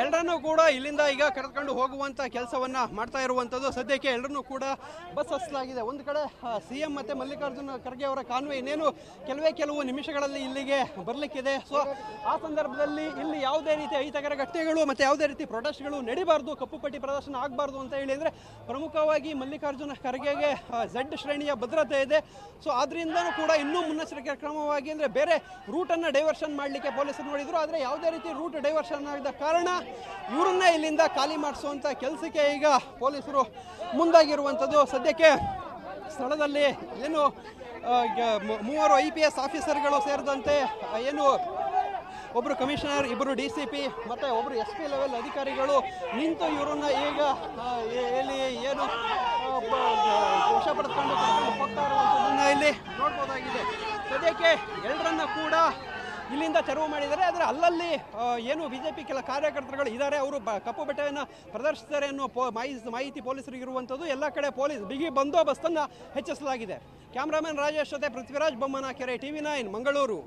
ಎಲ್ಲರನ್ನೂ ಕೂಡ ಇಲ್ಲಿಂದ ಈಗ ಕರೆದುಕೊಂಡು ಹೋಗುವಂಥ ಕೆಲಸವನ್ನು ಮಾಡ್ತಾ ಇರುವಂಥದ್ದು. ಸದ್ಯಕ್ಕೆ ಎಲ್ಲರನ್ನೂ ಕೂಡ ಬಸ್ ಹಚ್ಚಲಾಗಿದೆ. ಒಂದು ಕಡೆ CM ಮತ್ತು ಮಲ್ಲಿಕಾರ್ಜುನ ಖರ್ಗೆ ಅವರ ಕಾನ್ವೆ ಇನ್ನೇನು ಕೆಲವು ನಿಮಿಷಗಳಲ್ಲಿ ಇಲ್ಲಿಗೆ ಬರಲಿಕ್ಕಿದೆ. ಸೊ ಆ ಸಂದರ್ಭದಲ್ಲಿ ಇಲ್ಲಿ ಯಾವುದೇ ರೀತಿ ಅಹಿತಕರ ಘಟನೆಗಳು ಮತ್ತು ಯಾವುದೇ ರೀತಿ ಪ್ರೊಟೆಸ್ಟ್ಗಳು ನಡೀಬಾರ್ದು, ಕಪ್ಪುಪಟ್ಟಿ ಪ್ರದರ್ಶನ ಆಗಬಾರ್ದು ಅಂತ ಹೇಳಿ ಅಂದರೆ ಪ್ರಮುಖವಾಗಿ ಮಲ್ಲಿಕಾರ್ಜುನ ಖರ್ಗೆಗೆ Z ಶ್ರೇಣಿಯ ಭದ್ರತೆ ಇದೆ. ಸೊ ಆದ್ರಿಂದನೂ ಕೂಡ ಇನ್ನೂ ಮುನ್ನೆಚ್ಚರಿಕೆ ಕ್ರಮವಾಗಿ ಅಂದರೆ ಬೇರೆ ರೂಟನ್ನು ಡೈವರ್ಷನ್ ಮಾಡಲಿಕ್ಕೆ ಪೊಲೀಸರು ನೋಡಿದರು. ಆದರೆ ಯಾವುದೇ ರೀತಿ ರೂಟ್ ಡೈವರ್ಷನ್ ಆಗಿದ್ದ ಕಾರಣ ಇವರನ್ನೇ ಇಲ್ಲಿಂದ ಖಾಲಿ ಮಾಡಿಸುವಂಥ ಕೆಲಸಕ್ಕೆ ಈಗ ಪೊಲೀಸರು ಮುಂದಾಗಿರುವಂಥದ್ದು. ಸದ್ಯಕ್ಕೆ ಸ್ಥಳದಲ್ಲಿ ಏನು 3 IPS ಆಫೀಸರ್ಗಳು ಸೇರಿದಂತೆ ಏನು ಒಬ್ಬರು ಕಮಿಷನರ್, ಇಬ್ಬರು DCP ಮತ್ತು ಒಬ್ಬರು SP ಲೆವೆಲ್ ಅಧಿಕಾರಿಗಳು ನಿಂತು ಇವರನ್ನ ಈಗ ಇಲ್ಲಿ ಏನು ವಶ ಪಡೆದುಕೊಂಡು ಹೋಗ್ತಾ ಇರುವಂಥದ್ದನ್ನು ಇಲ್ಲಿ ನೋಡ್ಬೋದಾಗಿದೆ. ಸದ್ಯಕ್ಕೆ ಎಲ್ಲರನ್ನ ಕೂಡ ಇಲ್ಲಿಂದ ತೆರವು ಮಾಡಿದ್ದಾರೆ. ಆದರೆ ಅಲ್ಲಲ್ಲಿ ಏನು BJP ಕೆಲ ಕಾರ್ಯಕರ್ತರುಗಳು ಇದ್ದಾರೆ, ಅವರು ಕಪ್ಪು ಬಟ್ಟೆಯನ್ನು ಪ್ರದರ್ಶಿಸ್ತಾರೆ ಅನ್ನೋ ಮಾಹಿತಿ ಪೊಲೀಸರಿಗೆ ಇರುವಂಥದ್ದು. ಎಲ್ಲ ಕಡೆ ಪೊಲೀಸ್ ಬಿಗಿ ಬಂದೋಬಸ್ತನ್ನು ಹೆಚ್ಚಿಸಲಾಗಿದೆ. ಕ್ಯಾಮ್ರಾಮನ್ ರಾಜೇಶ್ ಜೊತೆ ಪೃಥ್ವಿರಾಜ್ ಬೊಮ್ಮನಕೆರೆ, TV9 ಮಂಗಳೂರು.